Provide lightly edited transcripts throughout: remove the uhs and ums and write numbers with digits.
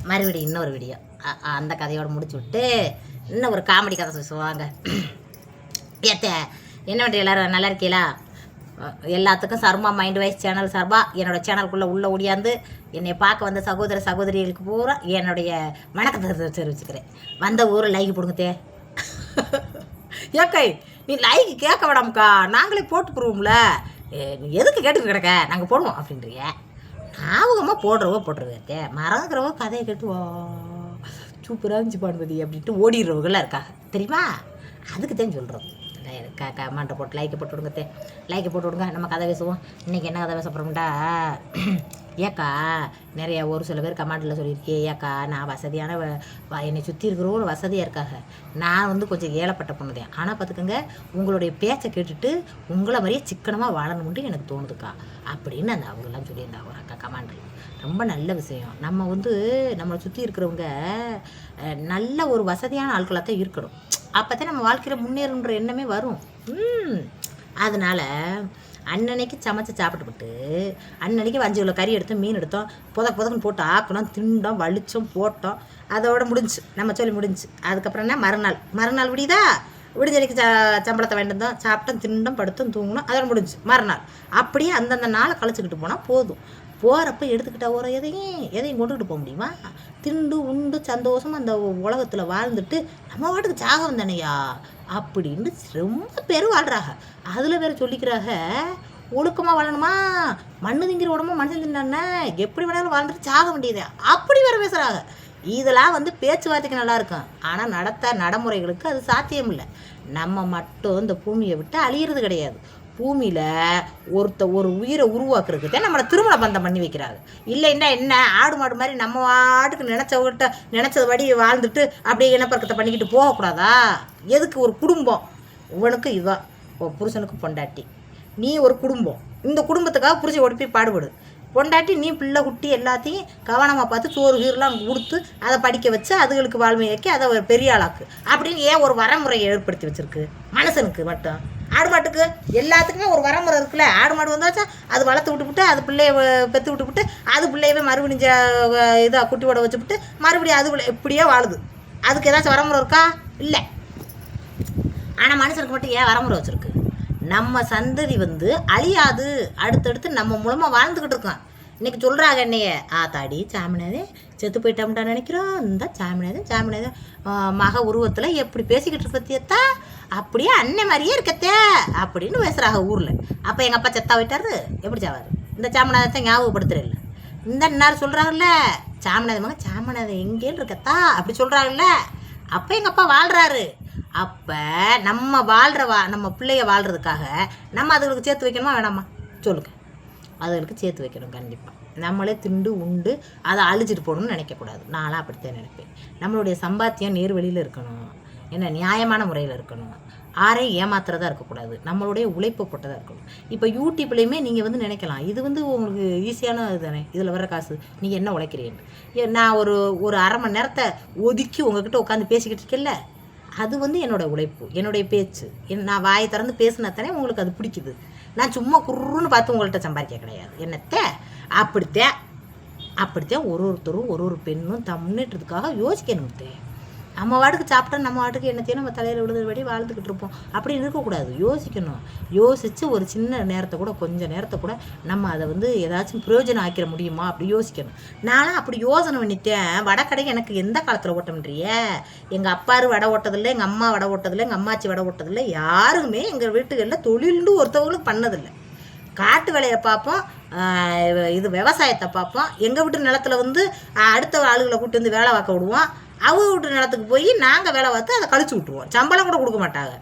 மறுபடியும் இன்னொரு வீடியோ அந்த கதையோடு முடிச்சு விட்டு இன்னும் ஒரு காமெடி கதை சொல்லுவாங்க. ஏத்த என்ன பண்ணுற எல்லோரும் நல்லா இருக்கீங்களா? எல்லாத்துக்கும் சர்மா மைண்ட் வைஸ் சேனல் சார்பாக என்னோடய சேனலுக்குள்ளே உள்ளே ஓடியாந்து என்னை பார்க்க வந்த சகோதர சகோதரிகளுக்கு பூரா என்னுடைய வணக்கத்தை தெரிவிச்சுக்கிறேன். வந்த ஊரை லைக் போடுங்கத்தே. ஏக்கை நீ லைக் கேட்க வேடாம்க்கா, நாங்களே போட்டு போடுவோம்ல, நீ எதுக்கு கேட்டுட்டு கிடக்க, நாங்கள் போடுவோம் அப்படின்றிய. ஞாபகமாக போட்டுருவேத்தே. மறந்துக்கிறவங்க கதையை கேட்டுவா சூப்பராக இருந்துச்சு பாடுபதி அப்படின்ட்டு ஓடிடுறவங்களாம் இருக்காங்க தெரியுமா? அதுக்கு தான் சொல்கிறோம். கமெண்ட்டை போட்டு லைக்கை போட்டு விடுங்கத்தே, லைக்கை போட்டு விடுங்க. நம்ம கதை பேசுவோம். இன்றைக்கி என்ன கதை பேச போகிறோம்டா? ஏக்கா நிறையா ஒரு சில பேர் கமெண்டில் சொல்லியிருக்கேன், ஏக்கா நான் வசதியான என்னை சுற்றி இருக்கிறவங்க வசதியாக இருக்காங்க, நான் வந்து கொஞ்சம் ஏழப்பட்ட பொண்ணுதேன். ஆனால் பார்த்துக்கோங்க, உங்களுடைய பேச்சை கேட்டுட்டு உங்களை மாதிரியே சிக்கனமாக வாழணும்னு எனக்கு தோணுதுக்கா அப்படின்னு அந்த அவங்கெல்லாம் சொல்லியிருந்தாங்க ஒரு அக்கா கமெண்டில். ரொம்ப நல்ல விஷயம். நம்ம வந்து நம்மளை சுற்றி இருக்கிறவங்க நல்ல ஒரு வசதியான ஆட்களாக தான் இருக்கணும். அப்போ தான் நம்ம வாழ்க்கையில் முன்னேறுன்ற எண்ணமே வரும். அதனால் அன்னன்னைக்கு சமைச்சு சாப்பிட்டுவிட்டு அன்னன்னைக்கு 5 கிலோ கறி எடுத்தோம், மீன் எடுத்தோம், புதக்குன்னு போட்டு ஆக்கணும், திண்டோம், வலிச்சோம், போட்டோம், அதோட முடிஞ்சு நம்ம சொல்லி முடிஞ்சு. அதுக்கப்புறம் என்ன மறுநாள் விடியுதா, விடிஞ்சடிக்கு சம்பளத்தை வேண்டியிருந்தோம், சாப்பிட்டோம், திண்டோம், படுத்தோம், தூங்கணும், அதோட முடிஞ்சு. மறுநாள் அப்படியே அந்தந்த நாளை கழிச்சுக்கிட்டு போனால் போதும். போகிறப்ப எடுத்துக்கிட்ட ஒரு எதையும் கொண்டுக்கிட்டு போக முடியுமா? திண்டு உண்டு சந்தோஷமாக அந்த உலகத்தில் வாழ்ந்துட்டு நம்ம வாட்டுக்கு சாகம் தானையா அப்படின்னு ரொம்ப பேர் வாழ்கிறாங்க. அதில் வேறு சொல்லிக்கிறாங்க, ஒழுக்கமாக வாழணுமா, மண்ணு திங்கிற உடம்பு மனுஷன் தின்னானே, எப்படி வேணாலும் வாழ்ந்துட்டு சாக வேண்டியதே அப்படி வேறு பேசுகிறாங்க. இதெல்லாம் வந்து பேச்சுவார்த்தைக்கு நல்லாயிருக்கும், ஆனால் நடைமுறைகளுக்கு அது சாத்தியம் இல்லை. நம்ம மட்டும் இந்த பூமியை விட்டு அழியிறது கிடையாது. பூமியில் ஒரு உயிரை உருவாக்குறதுக்கு தான் நம்மளை திருமண பந்தம் பண்ணி வைக்கிறாங்க. இல்லைன்னா என்ன, ஆடு மாடு மாதிரி நம்ம வாட்டுக்கு நினச்சபடி வாழ்ந்துட்டு அப்படியே இனப்பறக்கத்தை பண்ணிக்கிட்டு போகக்கூடாதா? எதுக்கு ஒரு குடும்பம்? இவனுக்கு இவன் புருஷனுக்கு பொண்டாட்டி, நீ ஒரு குடும்பம், இந்த குடும்பத்துக்காக புருஷன் ஓடி போய் பாடுபடு. பொண்டாட்டி நீ பிள்ளை குட்டி எல்லாத்தையும் கவனமாக பார்த்து சோறு கீரெலாம் கொடுத்து அதை படிக்க வச்சு அதுகளுக்கு வாழ்மையாக்கி அதை ஒரு பெரிய ஆளாக்கு அப்படின்னு ஏன் ஒரு வரமுறையை ஏற்படுத்தி வச்சுருக்கு? மனுஷனுக்கு மட்டும், ஆடு மாட்டுக்கு எல்லாத்துக்குமே ஒரு வரமுறை இருக்குல்ல. ஆடு மாடு வந்தாச்சா அது வளர்த்து விட்டுவிட்டு அது பிள்ளைய பெற்று விட்டுவிட்டு அது பிள்ளையவே மறுபடியும் இதாக குட்டியோட வச்சுவிட்டு மறுபடியும் அது இப்படியே வாழுது. அதுக்கு ஏதாச்சும் வரமுறை இருக்கா? இல்லை. ஆனால் மனுஷனுக்கு மட்டும் ஏன் வரமுறை வச்சுருக்கு? நம்ம சந்ததி வந்து அழியாது, அடுத்தடுத்து நம்ம மூலமாக வாழ்ந்துக்கிட்டு இருக்கோம். இன்றைக்கி சொல்கிறாங்க என்னைய, தாடி சாமினாதே செத்து போயிட்டோம்டா நினைக்கிறோம், இந்த சாமினாதே மக உருவத்தில் எப்படி பேசிக்கிட்டு பற்றியத்தா, அப்படியே அண்ணன் மாதிரியே இருக்கத்தே அப்படின்னு பேசுகிறாங்க ஊரில். அப்போ எங்கள் அப்பா செத்தா போயிட்டாரு, எப்படி சாவார்? இந்த சாமினாதத்தை ஞாபகப்படுத்துறதில்ல. இந்த இன்னார் சொல்கிறாங்கல்ல, சாமினாதை எங்கேன்னு இருக்கத்தா அப்படி சொல்கிறாங்கல்ல. அப்போ எங்கள் அப்பா வாழ்கிறாரு. அப்போ நம்ம பிள்ளைய வாழ்கிறதுக்காக நம்ம அதுகளுக்கு சேர்த்து வைக்கணுமா வேணாமா சொல்லுங்க? அதுகளுக்கு சேர்த்து வைக்கணும் கண்டிப்பாக. நம்மளே திண்டு உண்டு அதை அழிச்சிட்டு போகணும்னு நினைக்கக்கூடாது. நான்லாம் அப்படித்தான் நினைப்பேன். நம்மளுடைய சம்பாத்தியம் நேர்வழியில் இருக்கணும், என்ன நியாயமான முறையில் இருக்கணும், யாரையும் ஏமாத்துறதா இருக்கக்கூடாது, நம்மளுடைய உழைப்பு போட்டதாக இருக்கணும். இப்போ யூடியூப்லேயுமே நீங்கள் வந்து நினைக்கலாம், இது வந்து உங்களுக்கு ஈஸியான இது தானே, இதில் வர காசு நீங்கள் என்ன உழைக்கிறீன்னு. நான் ஒரு அரை மணி நேரத்தை ஒதுக்கி உங்ககிட்ட உட்காந்து பேசிக்கிட்டு இருக்கேன்ல, அது வந்து என்னோடய உழைப்பு, என்னுடைய பேச்சு. நான் வாயை திறந்து பேசினா தானே உங்களுக்கு அது பிடிக்குது. நான் சும்மா குருன்னு பார்த்து உங்கள்கிட்ட சம்பாதிக்க கிடையாது. என்னத்தை அப்படித்தான் ஒருத்தரும் ஒரு பெண்ணும் முன்னேற்றத்துக்காக யோசிக்கணும்த்தே. நம்ம வாட்டுக்கு சாப்பிட்டா நம்ம வாட்டுக்கு என்னத்தையும் நம்ம தலையில் விழுதுபடி வாழ்ந்துக்கிட்டு இருப்போம். அப்படி இருக்கக்கூடாது. யோசிக்கணும். யோசித்து ஒரு சின்ன நேரத்தை கூட கொஞ்சம் நேரத்தை கூட நம்ம அதை வந்து ஏதாச்சும் பிரயோஜனம் ஆக்கிட முடியுமா அப்படி யோசிக்கணும். நானும் அப்படி யோசனை பண்ணிட்டேன். வடை எனக்கு எந்த காலத்தில் ஓட்டம்ன்றிய? எங்கள் அப்பாரு வடை ஓட்டதில்லை, எங்கள் அம்மா வடை ஓட்டதில்லை, எங்கள் அம்மாச்சி வடை ஓட்டதில்லை, யாருமே எங்கள் வீட்டுகளில் தொழில்னு ஒருத்தவங்களுக்கு பண்ணதில்லை. காட்டு வேலையை பார்ப்போம், இது விவசாயத்தை பார்ப்போம். எங்கள் வீட்டு நிலத்தில் வந்து அடுத்த ஆளுகளை கூப்பிட்டு வந்து வேலை பார்க்க விடுவோம். அவங்க வீட்டு நிலத்துக்கு போய் நாங்கள் வேலை பார்த்து அதை கழிச்சு விட்ருவோம். சம்பளம் கூட கொடுக்க மாட்டாங்க,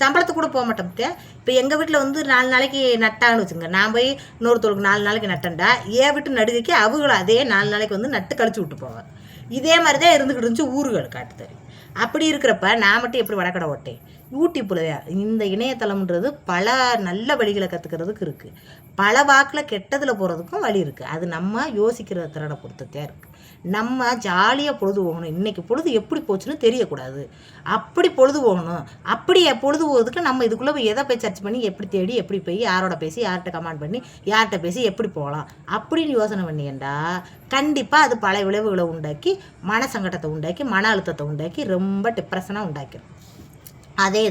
சம்பளத்துக்கு கூட போக மாட்டோம். இப்போ எங்கள் வீட்டில் வந்து 4 நாளைக்கு நட்டான்னு வச்சுங்க, நான் போய் இன்னொருத்தருக்கு 4 நாளைக்கு நட்டேன்டா, ஏன் வீட்டு நடுகைக்கு அவங்களும் அதே 4 நாளைக்கு வந்து நட்டு கழிச்சு விட்டு போவேன். இதே மாதிரி தான் இருந்துக்கிட்டு இருந்துச்சு ஊர்கள் காட்டு தறி. அப்படி இருக்கிறப்ப நான் மட்டும் எப்படி வடக்கடை ஓட்டேன்? யூடியூப்பில் இந்த இணையதளம்ன்றது பல நல்ல வழிகளை கற்றுக்கிறதுக்கு இருக்குது, பல வாக்கில் கெட்டதில் போகிறதுக்கும் வழி இருக்குது. அது நம்ம யோசிக்கிற திறனை பொறுத்ததே இருக்குது. நம்ம ஜாலியாக பொழுது போகணும். இன்றைக்கி பொழுது எப்படி போச்சுன்னு தெரியக்கூடாது, அப்படி பொழுது போகணும். அப்படி பொழுது போகிறதுக்கு நம்ம இதுக்குள்ளே போய் எதை போய் சர்ச் பண்ணி எப்படி தேடி எப்படி போய் யாரோட பேசி யார்கிட்ட கமெண்ட் பண்ணி யார்கிட்ட பேசி எப்படி போகலாம் அப்படின்னு யோசனை பண்ணியேண்டா கண்டிப்பாக அது பல விளைவுகளை உண்டாக்கி மன சங்கடத்தை உண்டாக்கி மன அழுத்தத்தை உண்டாக்கி ரொம்ப டிப்ரெஷனாக உண்டாக்கிடும். அதே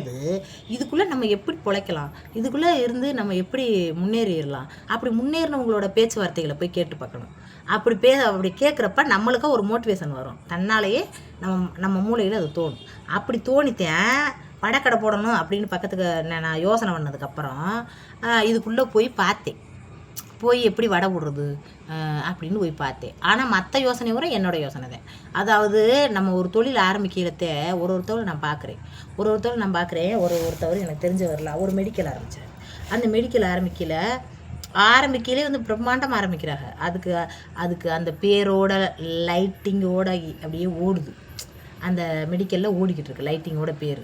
இதுக்குள்ளே நம்ம எப்படி பிழைக்கலாம், இதுக்குள்ளே இருந்து நம்ம எப்படி முன்னேறிடலாம், அப்படி முன்னேறினவங்களோட பேச்சுவார்த்தைகளை போய் கேட்டு பார்க்கணும். அப்படி கேட்குறப்ப நம்மளுக்கு ஒரு மோட்டிவேஷன் வரும், தன்னாலேயே நம்ம மூளையில் அது தோணும். அப்படி தோணித்தேன் படக்கடை போடணும் அப்படின்னு பக்கத்துக்கு நான் யோசனை பண்ணதுக்கப்புறம் இதுக்குள்ளே போய் பார்த்தேன், போய் எப்படி வடை விடுறது அப்படின்னு போய் பார்த்தேன். ஆனால் மற்ற யோசனை வர என்னோடய யோசனை தான். அதாவது நம்ம ஒரு தொழில் ஆரம்பிக்கிறத ஒருத்தவரை நான் பார்க்குறேன், ஒருத்தவர் எனக்கு தெரிஞ்ச வரல, ஒரு மெடிக்கல் ஆரம்பித்தார். அந்த மெடிக்கல் ஆரம்பிக்கலே வந்து பிரம்மாண்டமாக ஆரம்பிக்கிறாங்க. அதுக்கு அந்த பேரோட லைட்டிங்கோட அப்படியே ஓடுது, அந்த மெடிக்கலில் ஓடிக்கிட்டு இருக்கு லைட்டிங்கோட பேர்.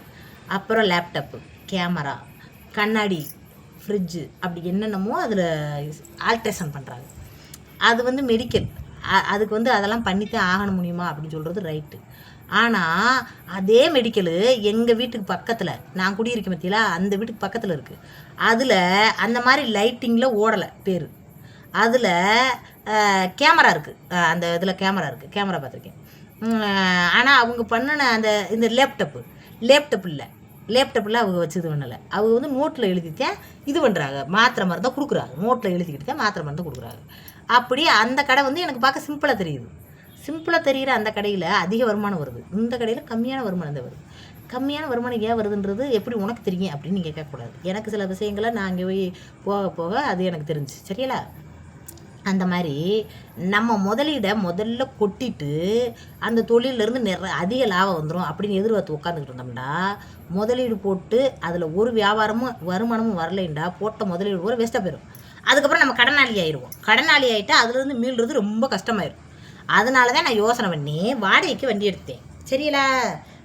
அப்புறம் லேப்டாப்பு, கேமரா, கண்ணாடி, ஃப்ரிட்ஜு, அப்படி என்னென்னமோ அதில் ஆல்ட்ரேஷன் பண்ணுறாங்க. அது வந்து மெடிக்கல், அதுக்கு வந்து அதெல்லாம் பண்ணித்தான் ஆகணும் முடியுமா அப்படின்னு சொல்கிறது ரைட்டு. ஆனால் அதே மெடிக்கலு எங்கள் வீட்டுக்கு பக்கத்தில் நான் குடியிருக்க மத்தியில் அந்த வீட்டுக்கு பக்கத்தில் இருக்குது. அதில் அந்த மாதிரி லைட்டிங்கில் ஓடலை பேர், அதில் கேமரா இருக்குது, அந்த இதில் கேமரா இருக்குது, கேமரா பார்த்துருக்கேன். ஆனால் அவங்க பண்ணின இந்த லேப்டாப்பில் அவங்க வச்சு இது பண்ணலை. அவங்க வந்து நோட்டில் எழுதித்தேன் இது பண்ணுறாங்க, மாத்திரை மருந்தான் கொடுக்குறாங்க, நோட்டில் எழுதிக்கிட்டு தான் மாத்திரை மருந்தான் கொடுக்குறாங்க. அப்படி அந்த கடை வந்து எனக்கு பார்க்க சிம்பிளாக தெரிகிற அந்த கடையில் அதிக வருமானம் வருது, இந்த கடையில் கம்மியான வருமானம் தான் வருது. கம்மியான வருமானம் ஏன் வருதுன்றது எப்படி உனக்கு தெரியும் அப்படின்னு நீங்கள் கேட்கக்கூடாது. எனக்கு சில விஷயங்களை நான் அங்கே போய் போக அது எனக்கு தெரிஞ்சு சரிங்களா. அந்த மாதிரி நம்ம முதல்ல கொட்டிட்டு அந்த தொழிலேருந்து அதிக லாபம் வந்துடும் அப்படின்னு எதிர்பார்த்து உட்காந்துக்கிட்டு இருந்தோம்னா முதலீடு போட்டு அதில் ஒரு வருமானமும் வரலைண்டா போட்ட முதலீடு பூரா வேஸ்ட்டாக போயிடும். அதுக்கப்புறம் நம்ம கடனாளி ஆகிட்டா அதுலேருந்து மீள்றது ரொம்ப கஷ்டமாயிடும். அதனால தான் நான் யோசனை பண்ணி வாடகைக்கு வண்டி எடுத்தேன் சரிங்களா.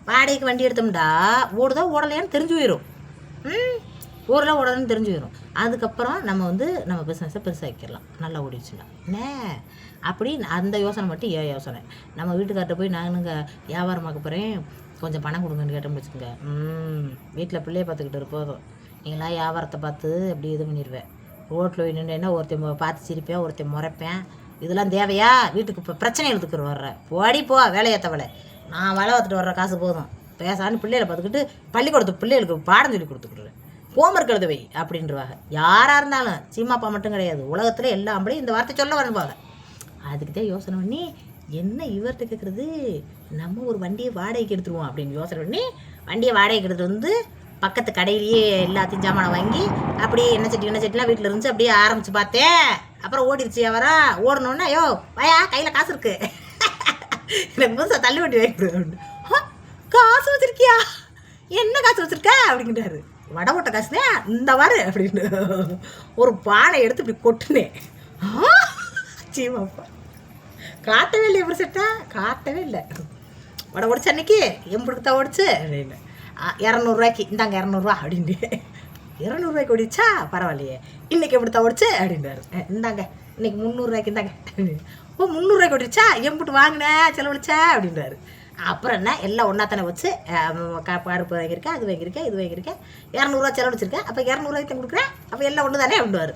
வாடகைக்கு வண்டி எடுத்தோம்டா ஓடுதா ஓடலையான்னு தெரிஞ்சு போயிடும், ஊரில் ஓடலன்னு தெரிஞ்சு போயிடும். அதுக்கப்புறம் நம்ம பிஸ்னஸை பெருசாக்கிடலாம், நல்லா ஓடிடுச்சுடா என்ன அப்படி அந்த யோசனை மட்டும் யோசனை. நம்ம வீட்டுக்கார்ட்ட போய் நானுங்க வியாபாரமாக்க போகிறேன் கொஞ்சம் பணம் கொடுங்கன்னு கேட்டோம்னு வச்சுக்கோங்க, வீட்டில் பிள்ளைய பார்த்துக்கிட்டு இருப்போதும் நீங்களாம் வியாபாரத்தை பார்த்து அப்படி இது பண்ணிடுவேன். ரோட்டில் போய் நின்றுன்னா ஒருத்தன் பார்த்து சிரிப்பேன், ஒருத்தன் முறைப்பேன், இதெல்லாம் தேவையா? வீட்டுக்கு இப்போ பிரச்சனை எழுத்துக்கிட்டு வர்றேன், போ வேலையேற்றவளை, நான் வேலை பார்த்துட்டு வர்ற காசு போதும் பேசான்னு பிள்ளைகளை பார்த்துக்கிட்டு பள்ளிக்கூடத்துக்கு பிள்ளைகளுக்கு பாடம் சொல்லி கொடுத்துக்கிடுவேன், ஹோம்ஒர்க் எழுதவை அப்படின்றவாங்க. யாராக இருந்தாலும் சீமாப்பா மட்டும் கிடையாது, உலகத்தில் எல்லா ஆம்பளையும் இந்த வார்த்தை சொல்ல வரணுவாங்க. அதுக்கு தான் யோசனை பண்ணி என்ன இவர்கிட்ட கேட்குறது, நம்ம ஒரு வண்டியை வாடகைக்கு எடுத்துருவோம் அப்படின்னு யோசனை பண்ணி வண்டியை வாடகைக்கு எடுத்துகிட்டு வந்து பக்கத்து கடையிலேயே எல்லாத்தையும் சாமானை வாங்கி அப்படியே எண்ணெய் சட்டிலாம் வீட்டில் இருந்துச்சு அப்படியே ஆரம்பித்து பார்த்தேன். அப்புறம் ஓடிடுச்சு வியாபாரம். ஓடணுன்னா ஐயோ வாயா கையில் காசு இருக்கு எனக்கு புதுசாக தள்ளி வண்டி வாங்கிட்டு காசு வச்சுருக்கியா, என்ன காசு வச்சுருக்க அப்படிங்கிறாரு. வடை போட்ட காசுனே இந்த வாரு அப்படின்னு ஒரு பானை எடுத்து இப்படி கொட்டுனேன். சீமாப்பா காட்டவே இல்லை, எப்படி செட்டா காட்டவே இல்லை. வடை ஓடிச்சு அன்னைக்கு எம்புடுக்கு தான் ஓடிச்சு அப்படின்னு 200 இந்தாங்க 200 அப்படின்ட்டு 200 ஓடிச்சா பரவாயில்லையே, இன்றைக்கி எப்படி தான் ஓடிச்சு அப்படின்றாரு. இந்தாங்க இன்றைக்கி 300 இந்தாங்க. ஓ 300 ஓடிச்சா எம்புட்டு வாங்கினேன் செலவழிச்சா அப்படின்றாரு. அப்புறம் என்ன எல்லாம் ஒன்றா தானே வச்சு பருப்பு வாங்கியிருக்கேன், அது வாங்கியிருக்கேன், இது வாங்கியிருக்கேன், 200 செலவழிச்சிருக்கேன், அப்போ 200 கொடுக்குறேன், அப்போ எல்லாம் ஒன்று தானே அப்படின்வார்.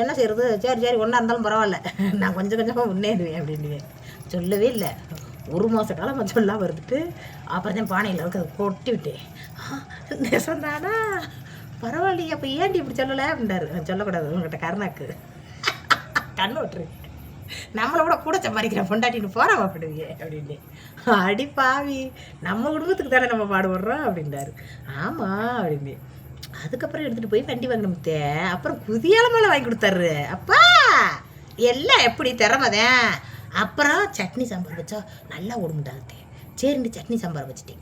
என்ன செய்கிறது, சரி ஒன்றா இருந்தாலும் பரவாயில்ல, நான் கொஞ்சமாக முன்னேறுவேன் அப்படின்னு சொல்லவே இல்லை. 1 மாத காலம் சொல்லாமல் இருந்துட்டு அப்புறம் தான் பானையில் இருக்கிறத கொட்டி விட்டேன். நெசந்தானா பரவாயில்லையே, அப்போ ஏன்டி இப்படி சொல்லலை அப்படின்றாரு. சொல்லக்கூடாது உங்கள்கிட்ட கருணாக்கு கண்ணு விட்டுரு, நம்மளை கூட சம்பாதிக்கிற பொண்டாட்டின்னு போகிறோம் அப்படிங்க அப்படின்னு. அடி பாவி நம்ம குடும்பத்துக்கு தானே நம்ம பாடுபடுறோம் அப்படின்றாரு. ஆமாம் அப்படின்னு. அதுக்கப்புறம் எடுத்துகிட்டு போய் வண்டி வாங்கினோம்த்தே. அப்புறம் குதியால மேலே வாங்கி கொடுத்தாரு. அப்பா எல்லாம் எப்படி திறமைதேன். அப்புறம் சட்னி சாம்பார் வச்சா நல்லா ஓடுமுட்டாகத்தே. சரிண்டு சட்னி சாம்பார் வச்சுட்டேன்.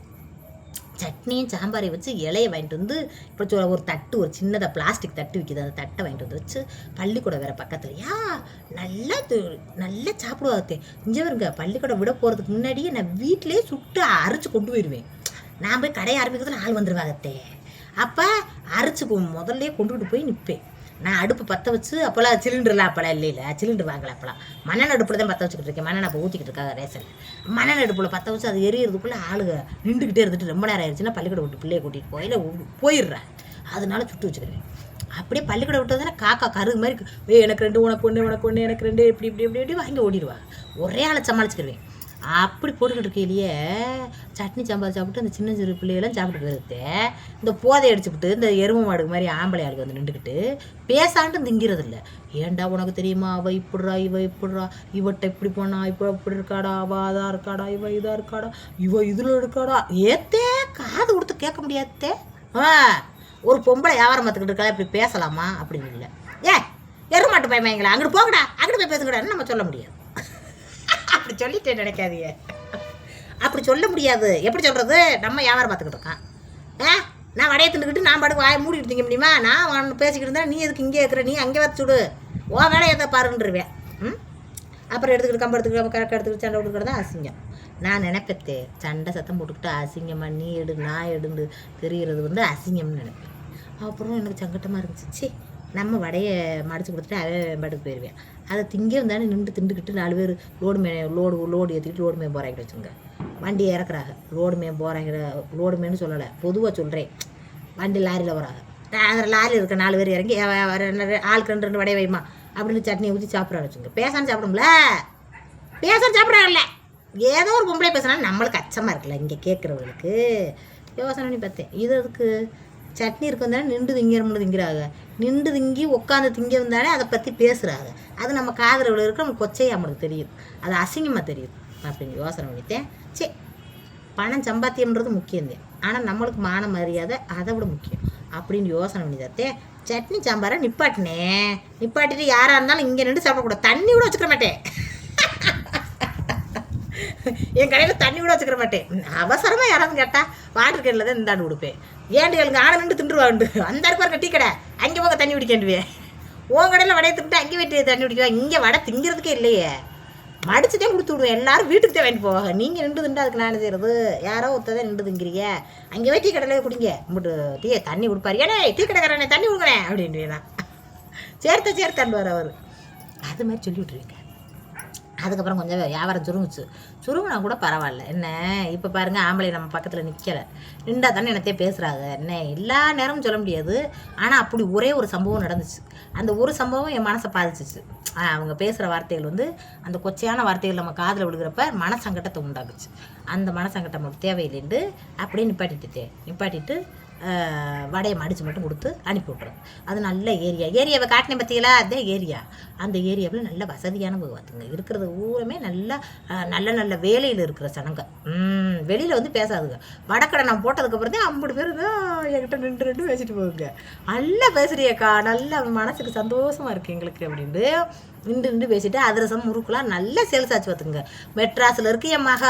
சட்னியும் சாம்பாரை வச்சு இலையை வாங்கிட்டு வந்து இப்போ ஒரு தட்டு, ஒரு சின்னதாக பிளாஸ்டிக் தட்டு விற்கிது, அந்த தட்டை வாங்கிட்டு வந்து வச்சு பள்ளிக்கூடம் வேறு பக்கத்துலையா நல்லா சாப்பிடுவாகத்தே. இங்கே வருங்க பள்ளிக்கூடம் விட போகிறதுக்கு முன்னாடியே நான் வீட்டிலே சுட்டு அரைச்சி கொண்டு போயிடுவேன். நான் போய் கடையை ஆரம்பிக்கிறதுல ஆள் வந்துடுவாகத்தே. அப்போ அரைச்சி முதல்ல கொண்டுக்கிட்டு போய் நிற்பேன். நான் அடுப்பு பற்ற வச்சு அப்போல்லாம் சிலிண்டர்லாம் அப்போல்லாம் இல்லைல்ல, சிலிண்டர் வாங்கலை அப்போல்லாம். மண்ணெண்ணெய் அடுப்பில் தான் பற்ற வச்சுக்கிட்டு இருக்கேன். மண்ணெண்ணெய் அப்போ ஊற்றிக்கிட்டு இருக்காங்க ரேசனில். மண்ணெண்ணெய் அடுப்பில் பற்ற வச்சு அது எரியறதுக்குள்ளே ஆளுங்க நின்றுக்கிட்டே இருந்துட்டு ரொம்ப நேரம் ஆயிடுச்சுன்னா பள்ளிக்கூடம் விட்டு பிள்ளையை கூட்டிகிட்டு போயில போயிடுறேன். அதனால சுட்டு வச்சுக்கிறேன். அப்படியே பள்ளிக்கூடம் விட்டதுன்னா காக்கா கருகு மாதிரி எனக்கு 2 உனக்கு 1 உனக்கு 1 எனக்கு 2 இப்படி இப்படி இப்படி இப்படி வாங்கி ஓடிடுவாங்க. ஒரே ஆளை சமாளிச்சுக்கிடுவேன். அப்படி போட்டுக்கிட்டு இருக்கையிலேயே சட்னி சாம்பார் சாப்பிட்டு அந்த சின்ன சிறு பிள்ளைகளும் சாப்பிட்டு போயிடுத்து. இந்த போதை அடிச்சுக்கிட்டு இந்த எருமை மாடு மாதிரி ஆம்பளை ஆளுக்கு வந்து நின்றுக்கிட்டு பேசாண்டு திங்கிறது இல்லை. ஏண்டா உனக்கு தெரியுமா, அவள் இப்படிறா இவ இப்படிறா, இவட்ட இப்படி போனா இப்போ இப்படி இருக்காடா, அவள் அதாக இருக்காடா, இவ இதாக இருக்காடா, இவ இதில் இருக்காடா, ஏத்தே காது கொடுத்து கேட்க முடியாதே. ஒரு பொம்பளை வியாபாரம் பார்த்துக்கிட்டு இருக்கா, இப்படி பேசலாமா அப்படின்னு இல்லை. எருமாட்டு பயமாங்களா, அங்கிட்டு போங்கடா, அங்கிட்டு போய் பேசுங்கடான்னு நம்ம சொல்ல முடியாது. அப்படி சொல்லிட்டே நினைக்காதீங்க, அப்படி சொல்ல முடியாது. எப்படி சொல்கிறது, நம்ம வியாபாரம் பார்த்துக்கிட்டு இருக்கான். நான் வடையை தின்னுக்கிட்டு நான் பாட்டுக்கு வாயை மூடிட்டு திங்க முடியுமா? நான் பேசிக்கிட்டு இருந்தேன், நீ எதுக்கு இங்கே இருக்கிற, நீ அங்கே வச்சு சுடு, ஓ வேலையை எதை பாருன்றுவேன். அப்புறம் எடுத்துக்கிட்டு கம்பு எடுத்துக்கிட்டு கரெக்டாக எடுத்துக்கிட்டு சண்டை கொடுக்குறது தான் அசிங்கம். நான் நினைப்பத்தே சண்டை சத்தம் போட்டுக்கிட்டு அசிங்கமாக நீ எடு நான் எடுந்து தெரிகிறது வந்து அசிங்கம்னு நினைப்பேன். அப்புறம் எனக்கு சங்கட்டமாக இருந்துச்சு. நம்ம வடையை மடித்து கொடுத்துட்டு அவன் பாட்டுக்கு போயிடுவேன். அதை திங்க வந்தானே நின்று திண்டுக்கிட்டு 4 பேர் லோடு ஏற்றிக்கிட்டு ரோடு மேலே போராக்கிட்டு வச்சுங்க. வண்டி இறக்குறாங்க, ரோடு மேலே போராக்கிற, ரோடு மேன்னு சொல்லலை, பொதுவாக சொல்கிறேன். வண்டி லாரியில் வராங்க. அதில் லாரியில் இருக்க 4 பேர் இறங்கி ஆளுக்கு 2 வடையை வைமா அப்படின்னு சட்னியை ஊற்றி சாப்பிட்றான்னு வச்சுங்க. பேசான்னு சாப்பிடும்ல, பேசான்னு சாப்பிட்றாங்கல்ல. ஏதோ ஒரு பொம்பளை பேசுனாலும் நம்மளுக்கு அச்சமாக இருக்குல்ல இங்கே கேட்குறவங்களுக்கு. யோசனை பண்ணி பார்த்தேன், இது அதுக்கு சட்னி இருக்கு வந்தானே நின்று திங்கிறோம்னு திங்கிறாங்க, நின்று திங்கி உட்காந்து திங்க வந்தானே அதை பற்றி பேசுகிறாங்க. அது நம்ம காதில் இவ்வளோ இருக்க நம்ம கொச்சையாக நம்மளுக்கு தெரியுது, அது அசிங்கமாக தெரியுது அப்படின்னு யோசனை பண்ணித்தேன். சரி, பணம் சம்பாத்தியம்ன்றது முக்கியம்தான், ஆனால் நம்மளுக்கு மான மரியாதை அதை விட முக்கியம் அப்படின்னு யோசனை பண்ணி தத்தேன். சட்னி சாம்பாரை நிப்பாட்டிட்டு யாராக இருந்தாலும் இங்கே நின்று சாப்பிடக்கூடாது, தண்ணி கூட வச்சுக்க மாட்டேன். என் கடையில் தண்ணி கூட வச்சுக்கிற மாட்டேன். அவசரமாக யாராவது கேட்டால் வாட்டர் கேனில் தான் இந்தாண்டு கொடுப்பேன். ஏன்டு எனக்கு ஆனை நின்று திண்டுருவாண்டு, அந்த இருப்பாரு டீ கடை, அங்கே போக தண்ணி குடிக்கேண்டுவேன். உன் கடையில் வடையை தின்ட்டு அங்கே போய்ட்டு தண்ணி குடிக்குவேன். இங்கே வடை திங்கிறதுக்கே இல்லையே, மடிச்சுட்டே கொடுத்து விடுவேன். எல்லாரும் வீட்டுக்கு தான் வாங்கிட்டு போவாங்க. நீங்கள் நின்று திண்டு அதுக்கு நான் செய்கிறது, யாரோ ஒருத்ததான் நின்று திங்கிறீங்க, அங்கே போய் டீ கடையில் குடிங்க, இம்பிட்டு டீயை தண்ணி கொடுப்பாரு. ஏனே டீ கடைக்காரனே தண்ணி கொடுக்குறேன் அப்படின்ட்டுவேன். சேர்த்தாண்டுவார் அவர். அது மாதிரி சொல்லி விட்ருவீங்க. அதுக்கப்புறம் கொஞ்சம் வியாபாரம் சுருங்குனா கூட பரவாயில்ல. என்ன இப்போ பாருங்கள், ஆம்பளை நம்ம பக்கத்தில் நிற்கலை, நின்றா தானே என்னத்தையே பேசுகிறாங்க. என்ன எல்லா நேரமும் சொல்ல முடியாது, ஆனால் அப்படி ஒரே ஒரு சம்பவம் நடந்துச்சு. அந்த ஒரு சம்பவம் என் மனசை பாதிச்சிச்சு. அவங்க பேசுகிற வார்த்தைகள் வந்து அந்த கொச்சையான வார்த்தைகள் நம்ம காதில் விழுகிறப்ப மனசங்கட்டத்தை உண்டாக்குச்சு. அந்த மனசங்கட்டம் நமக்கு தேவையில்லைன்னு அப்படியே நிப்பாட்டிட்டு வடையை மடித்து மட்டும் கொடுத்து அனுப்பி விட்றோம். அது நல்ல ஏரியாவை காட்டினேன் பார்த்தீங்களா, அதே ஏரியா. அந்த ஏரியாவில் நல்ல வசதியான பார்த்துங்க இருக்கிறது ஊரமே நல்ல வேலையில் இருக்கிற சனங்க. வெளியில் வந்து பேசாதுங்க. வடக்கடை நான் போட்டதுக்கப்புறம் தான் 50 பேர் என்கிட்ட நின்று பேசிட்டு போகுங்க. நல்லா பேசுறியக்கா, நல்ல மனசுக்கு சந்தோஷமாக இருக்குது எங்களுக்கு அப்படின்ட்டு நின்று பேசிட்டு அதிரசம் முறுக்குலாம் நல்ல சேல்ஸ் ஆச்சு பார்த்துங்க. மெட்ராஸில் இருக்கு என் மக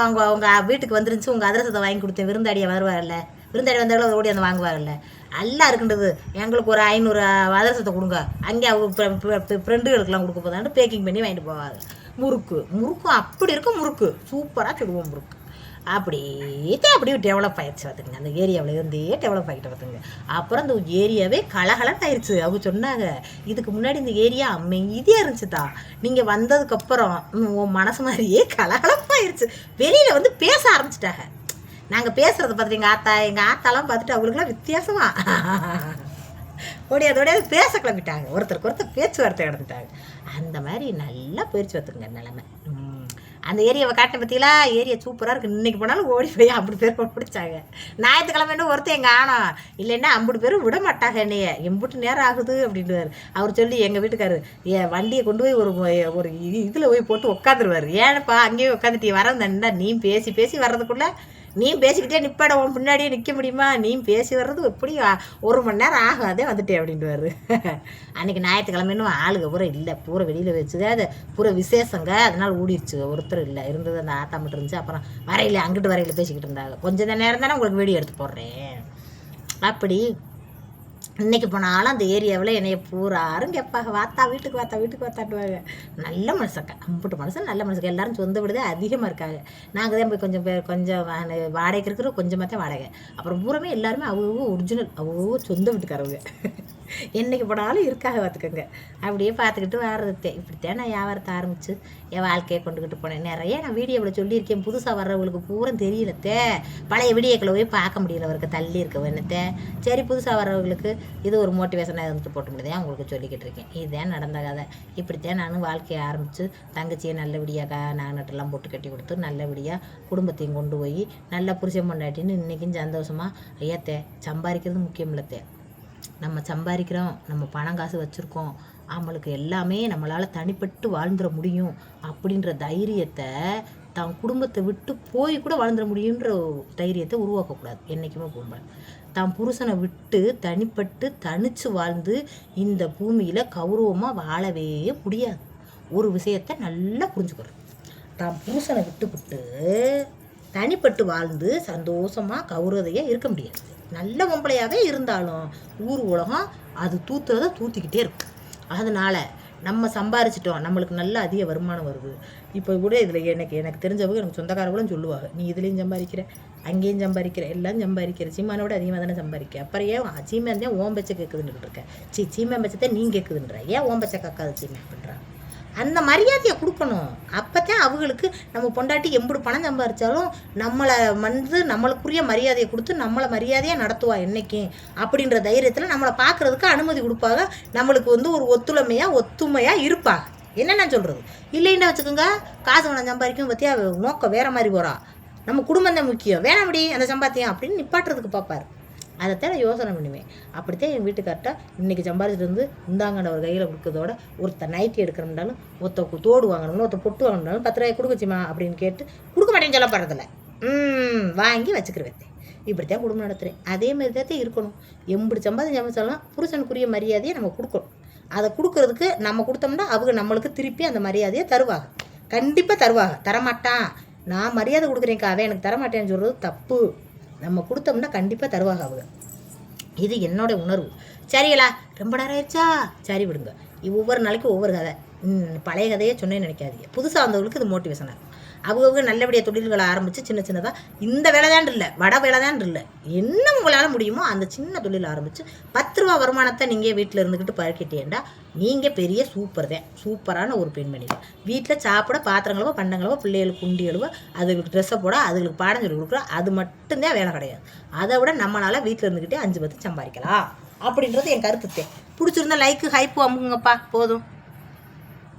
அவங்க வீட்டுக்கு வந்துருந்துச்சு, உங்கள் அதிரசத்தை வாங்கி கொடுத்தேன், விருந்தாடியை வருவார்ல, விருந்தாடி வந்தாலும் ஓடி வந்து வாங்குவாங்கல்ல, நல்லா இருக்குன்றது. எங்களுக்கு ஒரு 500 அதிரசத்தை கொடுங்க, அங்கே அவங்க ஃப்ரெண்டுகளுக்கெல்லாம் கொடுக்க போதான்னு பேக்கிங் பண்ணி வாங்கிட்டு போவாங்க. முறுக்கும் அப்படி இருக்கும், முறுக்கு சூப்பராக சுடுவோம். முறுக்கு அப்படியே டெவலப் ஆகிடுச்சு பார்த்துங்க. அந்த ஏரியாவில் இருந்தே டெவலப் ஆகிட்டு பார்த்துங்க. அப்புறம் இந்த ஏரியாவே கலகலன்னு ஆயிடுச்சு. அவங்க சொன்னாங்க, இதுக்கு முன்னாடி இந்த ஏரியா அமைதியாக இருந்துச்சுதா, நீங்கள் வந்ததுக்கப்புறம் உன் மனசு மாதிரியே கலகலப்பாயிருச்சு. வெளியில் வந்து பேச ஆரம்பிச்சிட்டாங்க. நாங்கள் பேசுகிறத பார்த்துட்டு எங்கள் ஆத்தாலாம் பார்த்துட்டு அவங்களுக்குலாம் வித்தியாசமா ஓடியாது பேச கிளம்பிட்டாங்க. ஒருத்தருக்கு பேச்சுவார்த்தை நடந்துட்டாங்க. அந்த மாதிரி நல்லா போயிடுச்சு பார்த்துங்க நிலமை. அந்த ஏரியாவை காட்டின பற்றிங்களா, ஏரியா சூப்பராக இருக்குது. இன்றைக்கி போனாலும் ஓடி போய் 50 பேர் பிடிச்சாங்க. ஞாயிற்றுக்கிழமைன்னு ஒருத்தர் எங்கள் ஆனா இல்லைன்னா 50 பேரும் விட மாட்டாங்க என்னைய. எம்பிட்டு நேரம் ஆகுது அப்படின்ட்டுவார். அவர் சொல்லி எங்கள் வீட்டுக்காரு வண்டியை கொண்டு போய் ஒரு இதில் போய் போட்டு உட்காந்துருவார். ஏன்னப்பா அங்கேயே உட்காந்துட்டு வரந்தா, நீ பேசி வர்றதுக்குள்ளே நீ பேசிக்கிட்டே நிப்பாட, உன் பின்னாடியே நிற்க முடியுமா, நீ பேசி வர்றது எப்படி 1 மணி நேரம் ஆகாதே வந்துட்டேன் அப்படின்ட்டுவார். அன்றைக்கி ஞாயிற்றுக்கிழமைன்னு ஆளுங்க பூரா இல்லை, பூரா வெளியில் வச்சுங்க, அது பூரா விசேஷங்க, அதனால் ஓடிடுச்சு. ஒருத்தர் இல்லை, இருந்தது அந்த ஆத்தா மட்டும் இருந்துச்சு. அப்புறம் வரையில் பேசிக்கிட்டு இருந்தாங்க. கொஞ்சம் நேரம் தானே உங்களுக்கு வீடியோ எடுத்து போடுறேன். அப்படி இன்றைக்கி போனாலும் அந்த ஏரியாவில் என்னைய பூராரும் கேட்பாங்க, வாத்தா வீட்டுக்கு வாத்தா வீட்டுக்கு வாத்தாட்டுவாங்க. நல்ல மனுஷக்கா, அம்புட்டு மனுஷன் நல்ல மனுஷங்க. எல்லோரும் சொந்த விடுதே அதிகமாக இருக்காங்க. நாங்கள் தான் போய் கொஞ்சம் வாடகைக்கு இருக்கிற கொஞ்சமாக தான் வாடகை. அப்புறம் பூராமே எல்லாருமே அவங்க ஒரிஜினல் அவங்க சொந்த வீட்டுக்காரவங்க. என்றைக்கு போனாலும் இருக்காக பார்த்துக்கோங்க. அப்படியே பார்த்துக்கிட்டு வர்றதே இப்படித்தான் நான் வியாபாரத்தை ஆரம்பித்து என் வாழ்க்கையை கொண்டுக்கிட்டு போனேன். நிறைய நான் வீடியோவில் சொல்லியிருக்கேன். புதுசாக வர்றவங்களுக்கு பூரா தெரியலத்தே, பழைய வீடியோக்களை போய் பார்க்க முடியல, அவருக்கு தள்ளி இருக்க வேணுத்தே. சரி, புதுசாக வர்றவங்களுக்கு இது ஒரு மோட்டிவேஷனாக இருந்துட்டு போட்டு முடியுதே உங்களுக்கு சொல்லிக்கிட்டு இருக்கேன். இதுதான் நடந்த கதை. இப்படித்தான் நானும் வாழ்க்கையை ஆரம்பித்து தங்கச்சியை நல்லபடியாக நட்டெல்லாம் போட்டு கட்டி கொடுத்து நல்லபடியாக குடும்பத்தையும் கொண்டு போய் நல்ல புருஷன் பொண்டாட்டின்னு இன்றைக்கும் சந்தோஷமாக ஐயாத்தே. சம்பாதிக்கிறது முக்கியம் இல்லத்தே, நம்ம சம்பாதிக்கிறோம், நம்ம பணம் காசு வச்சுருக்கோம், அவங்களுக்கு எல்லாமே நம்மளால் தனிப்பட்டு வாழ்ந்துட முடியும் அப்படின்ற தைரியத்தை, தான் குடும்பத்தை விட்டு போய் கூட வாழ்ந்துட முடியுன்ற தைரியத்தை உருவாக்கக்கூடாது என்றைக்குமே. போகும்போது தான் புருஷனை விட்டு தனிப்பட்டு தனித்து வாழ்ந்து இந்த பூமியில் கௌரவமாக வாழவே முடியாது. ஒரு விஷயத்தை நல்லா புரிஞ்சுக்கிறோம், தான் புருஷனை விட்டுவிட்டு தனிப்பட்டு வாழ்ந்து சந்தோஷமாக கௌரவதையாக இருக்க முடியாது. நல்ல பொம்பளையாகவே இருந்தாலும் ஊர் உலகம் அது தூத்துறதை தூத்திக்கிட்டே இருக்கும். அதனால் நம்ம சம்பாரிச்சிட்டோம், நம்மளுக்கு நல்ல அதிக வருமானம் வருது. இப்போ கூட இதில் எனக்கு தெரிஞ்சவங்க எனக்கு சொந்தக்காரங்களும் சொல்லுவாங்க, நீ இதுலேயும் சம்பாதிக்கிற அங்கேயும் சம்பாதிக்கிற எல்லாம் சம்பாதிக்கிற, சீமானோட அதிகமாக தானே சம்பாதிக்க, அப்புறம் ஏன் சீமான் தான் ஓம்பச்சை கேட்குதுன்னு இருக்கேன். சீமான் பச்சை தான் நீங்கள் கேட்குதுன்ற, ஏன் ஓம்பச்சை கேட்காது சீமான் பண்ணுறான். அந்த மரியாதையை கொடுக்கணும். அப்போ தான் அவங்களுக்கு நம்ம பொண்டாட்டி எம்புடு பணம் சம்பாதிச்சாலும் நம்மளை நம்மளுக்குரிய மரியாதையை கொடுத்து நம்மளை மரியாதையாக நடத்துவா என்றைக்கும் அப்படின்ற தைரியத்தில் நம்மளை பார்க்குறதுக்கு அனுமதி கொடுப்பாங்க. நம்மளுக்கு ஒரு ஒத்துமையாக இருப்பாங்க. என்ன நான் சொல்கிறது, இல்லைன்னா வச்சுக்கோங்க, காசு பணம் சம்பாதிக்கும் பற்றியா நோக்கம் வேறு மாதிரி போகிறா, நம்ம குடும்பம் தான் முக்கியம், வேணாம் அப்படி அந்த சம்பாத்தியம் அப்படின்னு நிப்பாட்டுறதுக்கு பார்ப்பார். அதைத்தான் நான் யோசனை பண்ணுவேன். அப்படித்தான் என் வீட்டுக்கார்ட்ட இன்றைக்கி சம்பாதிச்சிட்டு வந்து இந்தாங்கண்ட ஒரு கையில் கொடுக்கறதோட ஒருத்தர் நைட்டி எடுக்கிறோம்னாலும் ஒருத்த தோடு வாங்கணும்னு ஒருத்தர் பொட்டு வாங்கணும்னாலும் 10 ரூபாய் கொடுக்கச்சிமா அப்படின்னு கேட்டு கொடுக்க மாட்டேன்னு சொல்ல போகிறதில்ல, வாங்கி வச்சுக்கிறேன். இப்படித்தான் குடும்பம் நடத்துகிறேன். அதேமாரி தான் இருக்கணும். எம்படி சம்பாதிச்சாலும் புருஷனுக்குரிய மரியாதையை நம்ம கொடுக்கணும். அதை கொடுக்கறதுக்கு நம்ம கொடுத்தோம்னா அவங்க நம்மளுக்கு திருப்பி அந்த மரியாதையை தருவாங்க, கண்டிப்பாக தருவாங்க. தரமாட்டான், நான் மரியாதை கொடுக்குறேன்க்கா அவன் எனக்கு தரமாட்டேன்னு சொல்கிறது தப்பு. நம்ம கொடுத்தோம்னா கண்டிப்பாக தருவாங்க அவங்க. இது என்னோட உணர்வு. சரிங்களா, ரொம்ப நேரம் ஆயிடுச்சா, சரி விடுங்க. ஒவ்வொரு நாளைக்கும் ஒவ்வொரு கதை. பழைய கதையே சொன்னேன்னு நினைக்காதீங்க. புதுசாக வந்தவங்களுக்கு இது மோட்டிவேஷனாக இருக்கும். அவங்க நல்லபடியாக தொழில்களை ஆரம்பித்து சின்னதாக இந்த வேலை தான் இல்லை, வட வேலை தான் இல்லை, என்ன உங்களால் முடியுமோ அந்த சின்ன தொழில் ஆரம்பித்து 10 ரூபா வருமானத்தை நீங்கள் வீட்டில் இருந்துக்கிட்டு பழக்கிட்டேன்டா நீங்கள் பெரிய சூப்பரான ஒரு பெண்மணி. வீட்டில் சாப்பிட பாத்திரங்களவோ பண்டங்களவோ பிள்ளைகளுக்கு குண்டி எழுவோ அதுகளுக்கு ட்ரெஸ்ஸை போட அதுகளுக்கு பாடம் சொல்லி கொடுக்குறோம், அது மட்டும்தான் வேலை கிடையாது. அதை விட நம்மளால் வீட்டில் இருந்துக்கிட்டே 5 10 சம்பாதிக்கலாம் அப்படின்றது என் கருத்துத்தேன். பிடிச்சிருந்தா லைக்கு ஹைப்பு அமுங்கப்பா போதும்.